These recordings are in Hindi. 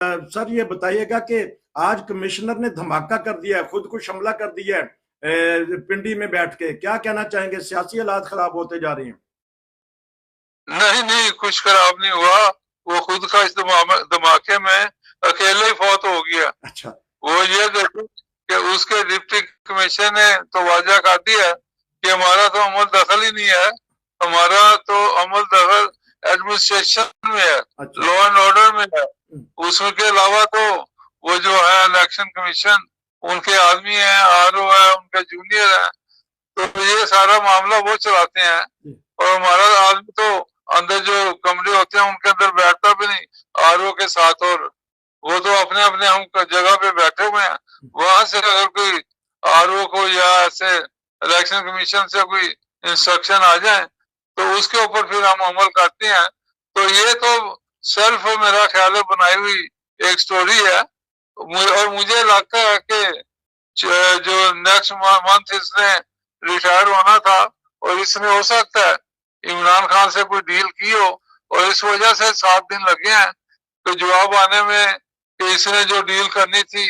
सर ये बताइएगा कि आज कमिश्नर ने धमाका कर दिया है, खुद को हमला कर दिया है पिंडी में बैठ के, क्या कहना चाहेंगे? सियासी हालात खराब होते जा रहे हैं। नहीं नहीं, कुछ खराब नहीं हुआ। वो खुद का इस धमाके में अकेले ही फौत हो गया। अच्छा। वो ये देखो कि उसके डिप्टी कमिश्नर ने तो वाजा कर दिया कि हमारा तो अमल दखल ही नहीं है, हमारा तो अमल दखल एडमिनिस्ट्रेशन में है, लॉ एंड ऑर्डर में है। उसके अलावा तो वो जो है इलेक्शन कमीशन, उनके आदमी है, आरओ है, उनके जूनियर है, तो ये सारा मामला वो चलाते हैं। और हमारा आदमी तो अंदर जो कमरे होते हैं उनके अंदर बैठता भी नहीं आरओ के साथ, और वो तो अपने अपने हम जगह पे बैठे हुए हैं। वहां से अगर कोई आरओ को या ऐसे इलेक्शन कमीशन से कोई इंस्ट्रक्शन आ जाए तो उसके ऊपर फिर हम अमल करते हैं। तो ये तो सेल्फ मेरा ख्याल है बनाई हुई एक स्टोरी है। और मुझे लगता है कि जो नेक्स्ट मंथ इसने रिटायर होना था, और इसने हो सकता है इमरान खान से कोई डील की हो, और इस वजह से 7 दिन लगे हैं तो जवाब आने में कि इसने जो डील करनी थी,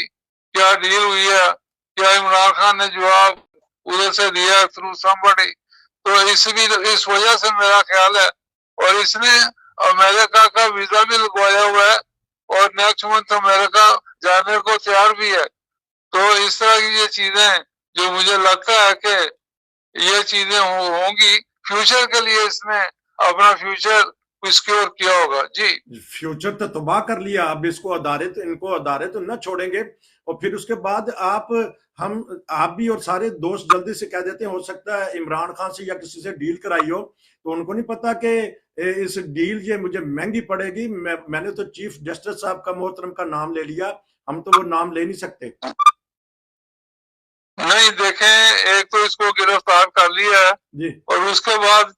क्या डील हुई है, क्या इमरान खान ने जवाब उधर से दिया थ्रू समबडी। तो इस वजह से मेरा ख्याल है, और इसने अमेरिका का वीजा भी लगवाया हुआ है और नेक्स्ट मंथ अमेरिका जाने को तैयार भी है। तो इस तरह की ये चीजें जो मुझे लगता है कि ये चीजें होंगी फ्यूचर के लिए, इसने अपना फ्यूचर सिक्योर किया होगा। जी, फ्यूचर तो तबाह कर लिया, अब इनको अदारे तो न छोड़ेंगे। और फिर उसके बाद आप भी और सारे दोस्त जल्दी से कह देते हैं, हो सकता है इमरान खान से या किसी से डील कराई हो, तो उनको नहीं पता कि इस डील ये मुझे महंगी पड़ेगी। मैंने तो चीफ जस्टिस साहब का मोहतरम का नाम ले लिया, हम तो वो नाम ले नहीं सकते। नहीं देखें, एक तो इसको गिरफ्तार कर लिया है जी। और उसके बाद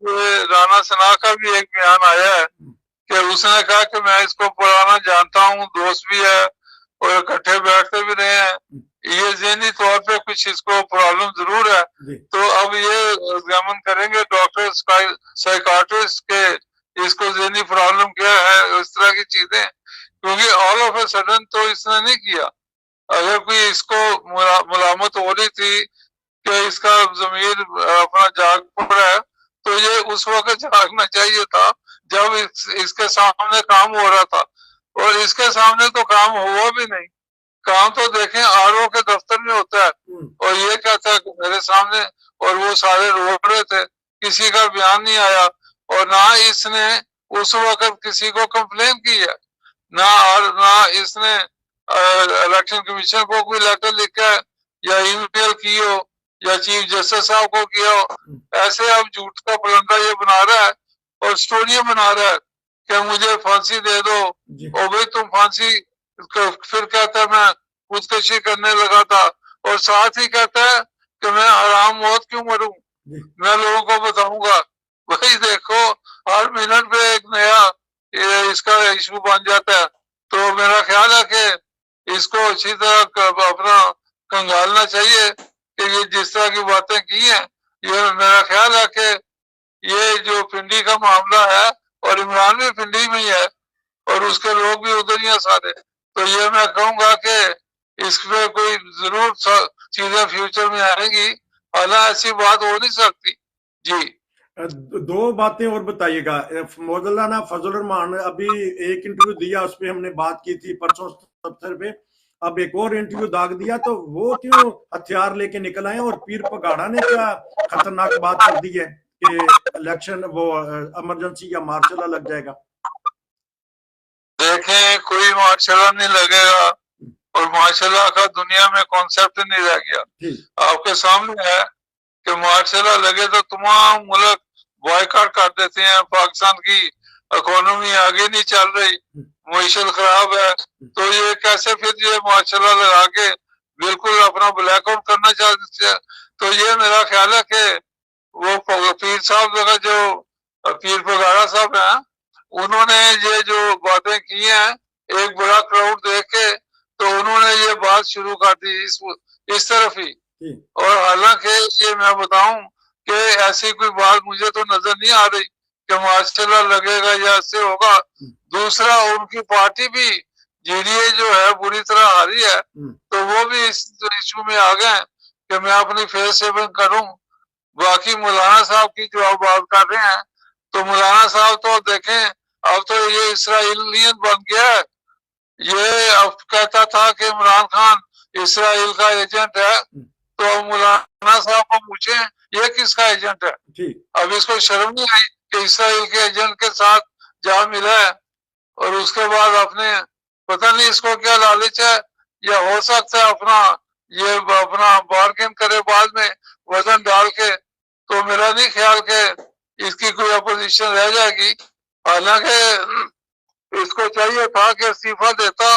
राणा सना का भी एक बयान आया है कि उसने कहा कि मैं इसको पुराना जानता हूँ, दोस्त भी है और इकट्ठे बैठते भी रहे हैं, ये ज़हनी तौर पे कुछ इसको प्रॉब्लम जरूर है। तो अब ये एग्जामिन करेंगे डॉक्टर साइकाट्रिस्ट के इसको ज़हनी प्रॉब्लम क्या है, इस तरह की चीजें, क्योंकि ऑल ऑफ ए सडन तो इसने नहीं किया। अगर कोई इसको मुलामत हो रही थी कि इसका जमीर अपना जाग पड़ा है, तो ये उस वक्त जागना चाहिए था जब इसके सामने काम हो रहा था, और इसके सामने तो काम हुआ भी नहीं। काम तो देखें आरओ के दफ्तर में होता है, और ये कहता है कि मेरे सामने, और वो सारे रो रहे थे, किसी का बयान नहीं आया, और ना इसने उस वक्त किसी को कंप्लेन की है, ना इसने इलेक्शन कमीशन को कोई लेटर लिखा है या ईमेल की हो या चीफ जस्टिस साहब को किया हो। ऐसे अब झूठ का पलंदा ये बना रहा है और स्टोरियां बना रहा है कि मुझे फांसी दे दो, और भाई तुम फांसी, फिर कहता है मैं खुदकशी करने लगा था, और साथ ही कहता है कि मैं हराम मौत क्यों मरूं, मैं लोगों को बताऊंगा। वही देखो, हर मिनट पे एक नया इसका इशू बन जाता है। तो मेरा ख्याल है कि इसको अच्छी तरह अपना कंगालना चाहिए कि ये जिस तरह की बातें की हैं, ये मेरा ख्याल है कि ये जो पिंडी का मामला है, और इमरान भी पिंडी में ही है और उसके लोग भी उधर ही हैं सारे, तो ये मैं कहूंगा कि इसमें कोई जरूर चीजें फ्यूचर में आएंगी, हालांकि ऐसी बात हो नहीं सकती। जी, दो बातें और बताइएगा। मौलाना फजल रहमान अभी एक इंटरव्यू दिया, उस पर हमने बात की थी परसों सत्तर पे, अब एक और इंटरव्यू दाग दिया, तो वो क्यों हथियार लेके निकल आए? और पीर पगाड़ा ने क्या खतरनाक बात कर दी है कि इलेक्शन वो इमरजेंसी या मार्शल लग जाएगा? देखें, कोई मार्शल नहीं लगेगा, और मार्शल का दुनिया में कॉन्सेप्ट नहीं रह गया। आपके सामने है कि मार्शल लगे तो तमाम मुल्क बॉयकॉट कर देते हैं, पाकिस्तान की इकोनॉमी आगे नहीं चल रही, मुईशत खराब है, तो ये कैसे फिर ये मार्शल लगा के बिल्कुल अपना ब्लैकआउट करना चाहते हैं। तो ये मेरा ख्याल है कि वो पीर साहब का जो पीर पगाड़ा साहब है, उन्होंने ये जो बातें की हैं एक बड़ा क्राउड देख के, तो उन्होंने ये बात शुरू कर दी इस तरफ ही। और हालांकि ये मैं बताऊं कि ऐसी कोई बात मुझे तो नजर नहीं आ रही कि मार्शल लगेगा या ऐसे होगा। दूसरा, उनकी पार्टी भी जीडीए जो है बुरी तरह हारी है, तो वो भी इस इशू में आ गए कि मैं अपनी फेस सेविंग करूं। बाकी मौलाना साहब की जो आप बात कर रहे हैं, तो मौलाना साहब तो देखें अब तो ये इसराइलियन बन गया है। ये अब कहता था कि इमरान खान इसराइल का एजेंट है, तो मौलाना साहब को पूछे ये किसका एजेंट है। अब इसको शर्म नहीं आई कि इसराइल के एजेंट के साथ जा मिला है, और उसके बाद अपने पता नहीं इसको क्या लालच है, या हो सकता है अपना बार्गेन करे बाद में वजन डाल के। तो मेरा नहीं ख्याल कि इसकी कोई अपोजिशन रह जाएगी। हालांकि इसको चाहिए था कि इस्तीफा देता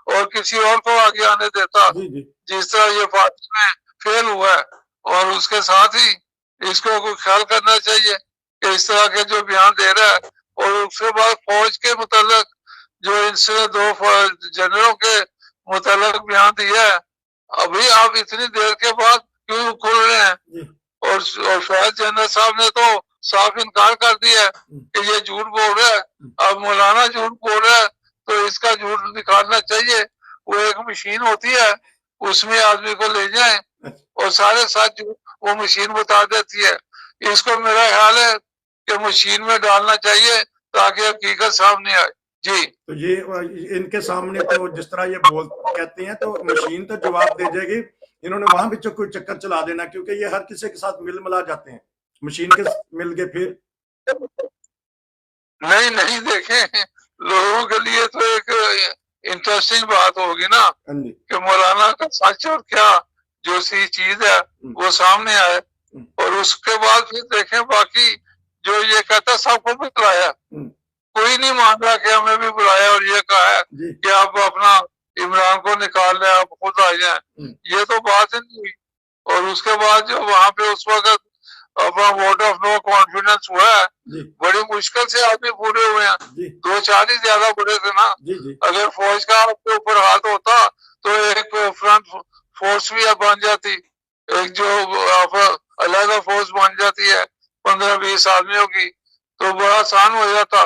और किसी और को आगे आने देता, जिस तरह ये पार्टी में फेल हुआ है। और उसके साथ ही इसको कोई ख्याल करना चाहिए कि इस तरह के जो बयान दे रहा है, और उसके बाद फौज के मुतालिक जो इनसे 2 जनरलों के मुतालिक बयान दिया है, अभी आप इतनी देर के बाद क्यों खुल रहे हैं। और फैज जनरल साहब ने तो साफ इनकार कर दिया कि ये झूठ बोल रहा है। अब मौलाना झूठ बोल रहा है तो इसका झूठ निकालना चाहिए। वो एक मशीन होती है, उसमें आदमी को ले जाए और सारे साथ झूठ वो मशीन बता देती है। इसको मेरा ख्याल है कि मशीन में डालना चाहिए ताकि हकीकत सामने आए। जी, तो ये इनके सामने तो जिस तरह ये बोल कहते हैं तो मशीन तो जवाब दे जाएगी। इन्होंने वहां भी कोई चक्कर चला देना, क्योंकि ये हर किसी के साथ मिल मिला जाते हैं, मशीन के मिल के फिर नहीं देखें, लोगों के लिए तो एक इंटरेस्टिंग बात होगी ना कि मौलाना का सच और क्या जो सी चीज है वो सामने आए, और उसके बाद फिर देखें बाकी जो ये कहता सबको भी बुलाया, कोई नहीं मान रहा कि हमें भी बुलाया और ये कहा है कि आप अपना इमरान को निकाल लें, आप खुद आ जाए। ये तो बात ही नहीं हुई। और उसके बाद जो वहां पे उस वक्त अपना वोट ऑफ नो कॉन्फिडेंस हुआ है, बड़ी मुश्किल से आदमी पूरे हुए हैं, 2-4 ही ज्यादा बुरे थे ना। अगर फौज का आपके ऊपर हाथ होता तो एक फ्रंट फोर्स भी बन जाती, एक जो अलग फोर्स बन जाती है 15-20 आदमियों की, तो बड़ा आसान हो जाता।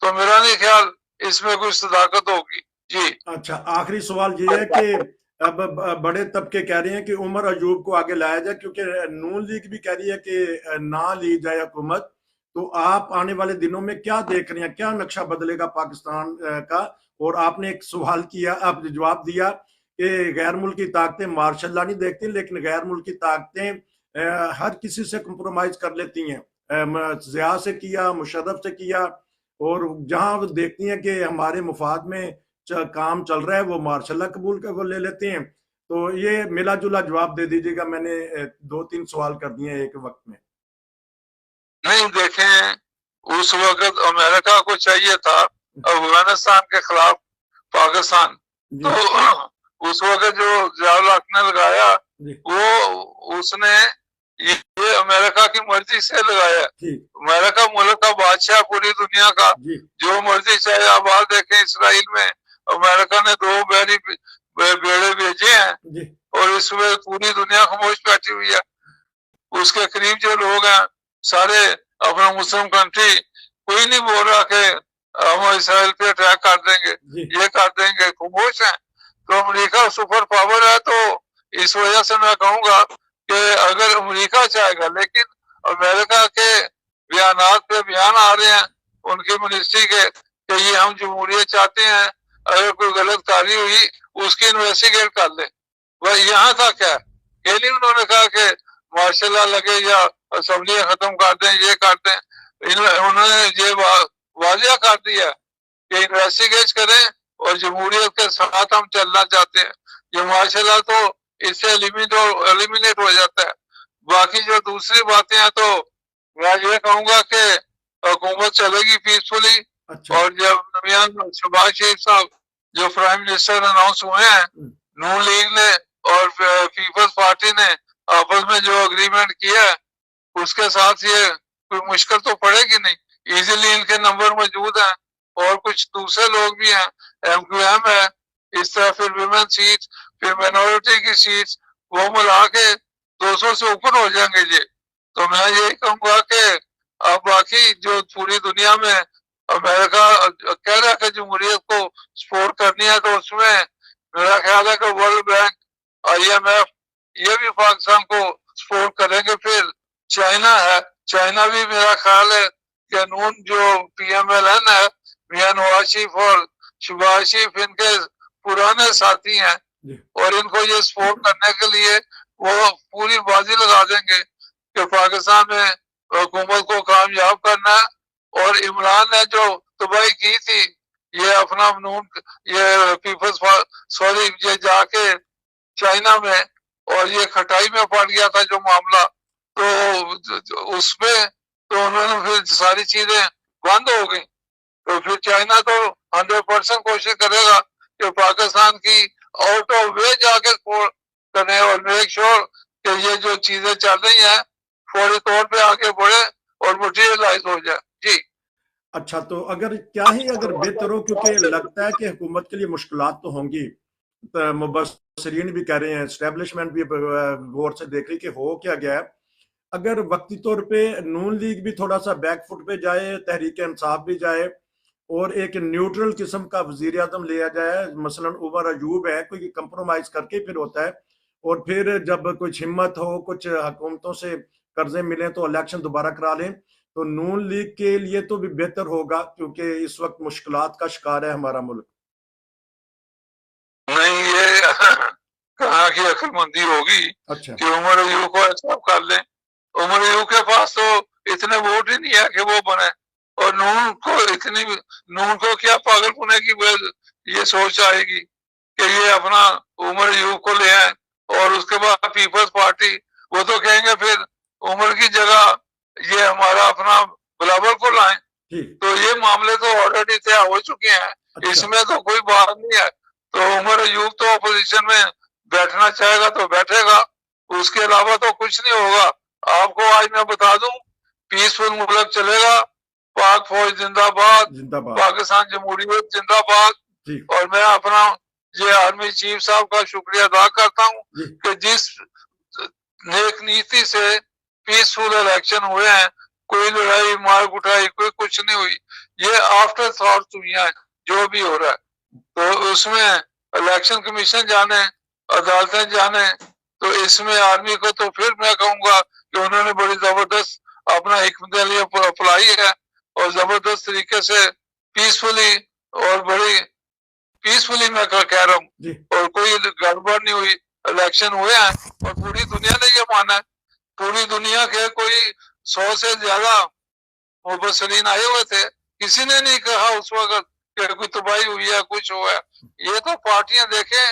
तो मेरा नहीं ख्याल इसमें कुछ सदाकत होगी। जी, अच्छा, आखिरी सवाल ये है कि अब बड़े तबके कह रहे हैं कि उमर अयूब को आगे लाया जाए, क्योंकि नून लीग भी कह रही है कि ना ली जाए हुकूमत। तो आप आने वाले दिनों में क्या देख रहे हैं, क्या नक्शा बदलेगा पाकिस्तान का। और आपने एक सवाल किया, आप जवाब दिया कि गैर मुल्की ताकतें मार्शल नहीं देखती, लेकिन गैर मुल्की ताकतें हर किसी से कंप्रोमाइज कर लेती हैं। ज़िया से किया, मुशर्रफ से किया, और जहां वो देखती हैं कि हमारे मुफाद में काम चल रहा है वो मार्शल कबूल कर वो ले लेते हैं। तो ये मिला जुला जवाब दे दीजिएगा, मैंने 2-3 सवाल कर दिए एक वक्त में। नहीं देखें, उस वक्त अमेरिका को चाहिए था अफगानिस्तान के खिलाफ पाकिस्तान, तो उस वक्त जो ज़िया-उल-हक ने लगाया वो उसने ये अमेरिका की मर्जी से लगाया। अमेरिका मुल्क का बादशाह पूरी दुनिया का, जो मर्जी चाहे आबाद देखें इसराइल में अमेरिका ने 2 बेड़े भेजे हैं, और इसमें पूरी दुनिया खामोश बैठी हुई है। उसके करीब जो लोग हैं सारे अपना मुस्लिम कंट्री, कोई नहीं बोल रहा कि हम इसराइल पे अटैक कर देंगे, ये कर देंगे, खामोश है। तो अमेरिका सुपर पावर है, तो इस वजह से मैं कहूँगा कि अगर अमेरिका चाहेगा, लेकिन अमेरिका के बयानात पे बयान आ रहे हैं उनकी मिनिस्ट्री के कि ये हम जमहूरियत चाहते हैं, अगर कोई गलत कार्य हुई उसकी इन्वेस्टिगेट कर ले। वह यहाँ तक है, ये नहीं उन्होंने कहा कि मार्शल लॉ लगे या असेंबली खत्म कर दें, ये कर दें। उन्होंने ये वाजिया कर दिया कि इन्वेस्टिगेट करें और जमहूरियत के साथ हम चलना चाहते हैं। ये मार्शल लॉ तो इससे एलिमिनेट हो जाता है। बाकी जो दूसरी बातें हैं तो मैं ये कहूँगा कि हुकूमत चलेगी पीसफुली। अच्छा। और जब शहबाज शरीफ साहब जो प्राइम मिनिस्टर अनाउंस हुए हैं, नून लीग ने और पीपल्स पार्टी ने आपस में जो अग्रीमेंट किया है, उसके साथ ये कोई मुश्किल तो पड़ेगी नहीं। इजीली इनके नंबर मौजूद हैं, और कुछ दूसरे लोग भी हैं, MQM है, इस तरह फिर विमेन सीट, फिर माइनॉरिटी की सीट, वो मिला के 200 से ऊपर हो जाएंगे ये। तो मैं यही कहूँगा कि अब बाकी जो पूरी दुनिया में अमेरिका कह रहा है कि जमहूरियत को सपोर्ट करनी है, तो उसमें मेरा ख्याल है कि वर्ल्ड बैंक, IMF ये भी पाकिस्तान को सपोर्ट करेंगे। फिर चाइना है, चाइना भी मेरा ख्याल है कि नून जो PMLN है, मियां नवाज शरीफ और शहबाज शरीफ इनके पुराने साथी हैं और इनको ये सपोर्ट करने के लिए वो पूरी बाजी लगा देंगे कि पाकिस्तान में हुकूमत को कामयाब करना है। और इमरान ने जो तबाही की थी, ये अपना नून, ये पीपल्स सॉरी ये जाके चाइना में और ये खटाई में पड़ गया था जो मामला, तो उसमें तो उन्होंने फिर सारी चीजें बंद हो गई। तो फिर चाइना तो 100% कोशिश करेगा कि पाकिस्तान की आउट ऑफ वे जाके करें और मेक श्योर कि ये जो चीजें चल रही हैं फौरी तौर पे आगे बढ़े और मटीरियलाइज हो जाए। जी अच्छा, तो अगर क्या ही अगर बेहतर हो, क्योंकि लगता है कि हुकूमत के लिए मुश्किलात तो होंगी, तो मुबस्सिरीन भी कह रहे हैं, एस्टेब्लिशमेंट भी गौर से देख रही कि हो क्या गया है। अगर वक्ती तौर पे नून लीग भी थोड़ा सा बैकफुट पे जाए, तहरीक इंसाफ भी जाए और एक न्यूट्रल किस्म का वजीर आजम लिया जाए, मसलन उमर अयूब है, कोई कंप्रोमाइज करके फिर होता है, और फिर जब कुछ हिम्मत हो, कुछ हुकूमतों से कर्जे मिले तो इलेक्शन दोबारा करा लें, तो नून लीग के लिए तो भी बेहतर होगा, क्योंकि इस वक्त मुश्किलात का शिकार है हमारा मुल्क। नहीं, ये कहाँ की अक्लमंदी होगी अच्छा, कि उमर अयूब को ऐसा कर लें। उमर अयूब के पास तो इतने वोट ही नहीं है कि वो बने, और नून को क्या पागलपने की ये सोच आएगी कि ये अपना उमर अयूब को ले आए। और उसके बाद पीपल्स पार्टी, वो तो कहेंगे फिर उमर की जगह ये हमारा अपना बिलावल को लाएं। तो ये मामले तो ऑलरेडी तय हो चुके हैं। अच्छा। इसमें तो कोई बात नहीं है। तो उमर अयूब तो अपोजिशन में बैठना चाहेगा तो बैठेगा, उसके अलावा तो कुछ नहीं होगा। आपको आज मैं बता दूं, पीसफुल मुल्क चलेगा, पाक फौज जिंदाबाद, पाकिस्तान जमहूरियत जिंदाबाद। और मैं अपना ये आर्मी चीफ साहब का शुक्रिया अदा करता हूँ कि जिस नेक नीति से पीसफुल इलेक्शन हुए हैं, कोई लड़ाई मार कुटाई कोई कुछ नहीं हुई, ये आफ्टर थॉट हुई है जो भी हो रहा है। तो उसमें इलेक्शन कमीशन जाने, अदालतें जाने, तो इसमें आर्मी को तो फिर मैं कहूंगा कि उन्होंने बड़ी जबरदस्त अपना हिकमत अप्लाई है और जबरदस्त तरीके से पीसफुली और बड़ी पीसफुली मैं कह रहा हूँ, और कोई गड़बड़ नहीं हुई, इलेक्शन हुए हैं और पूरी दुनिया ने ये माना है। पूरी दुनिया के कोई 100 से ज्यादा मुबस्सिरीन आए हुए थे, किसी ने नहीं कहा उस वक्त कि कोई तबाही हुई है, कुछ हुआ है। ये तो पार्टियां देखें,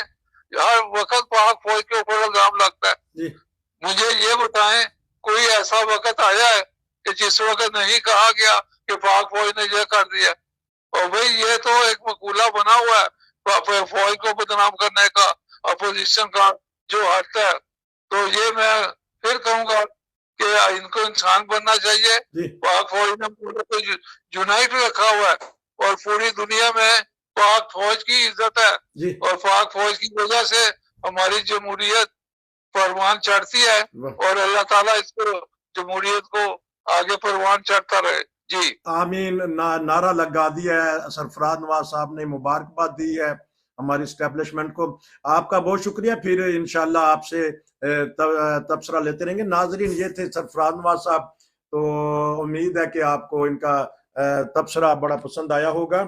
हर वक्त पाक फौज के ऊपर इल्जाम लगता है। मुझे ये बताएं, कोई ऐसा वक्त आया है कि जिस वक्त नहीं कहा गया कि पाक फौज ने ये कर दिया? और भाई ये तो एक मकूला बना हुआ है फौज को बदनाम करने का, अपोजिशन का जो हट है। तो ये मैं फिर कहूंगा कि इनको इंसान बनना चाहिए। पाक फौज ने पूरे को यूनाइट रखा हुआ है और पूरी दुनिया में पाक फौज की इज्जत है, और पाक फौज की वजह से हमारी जमहूरियत परवान चढ़ती है, और अल्लाह ताला इसको जमहूरियत को आगे परवान चढ़ता रहे। जी आमीन। नारा लगा दिया है, सरफराज नवाज साहब ने मुबारकबाद दी है हमारी स्टैब्लिशमेंट को। आपका बहुत शुक्रिया, फिर इंशाल्लाह आपसे तबसरा लेते रहेंगे। नाजरीन, ये थे सरफराज नवाज साहब। तो उम्मीद है कि आपको इनका तबसरा बड़ा पसंद आया होगा।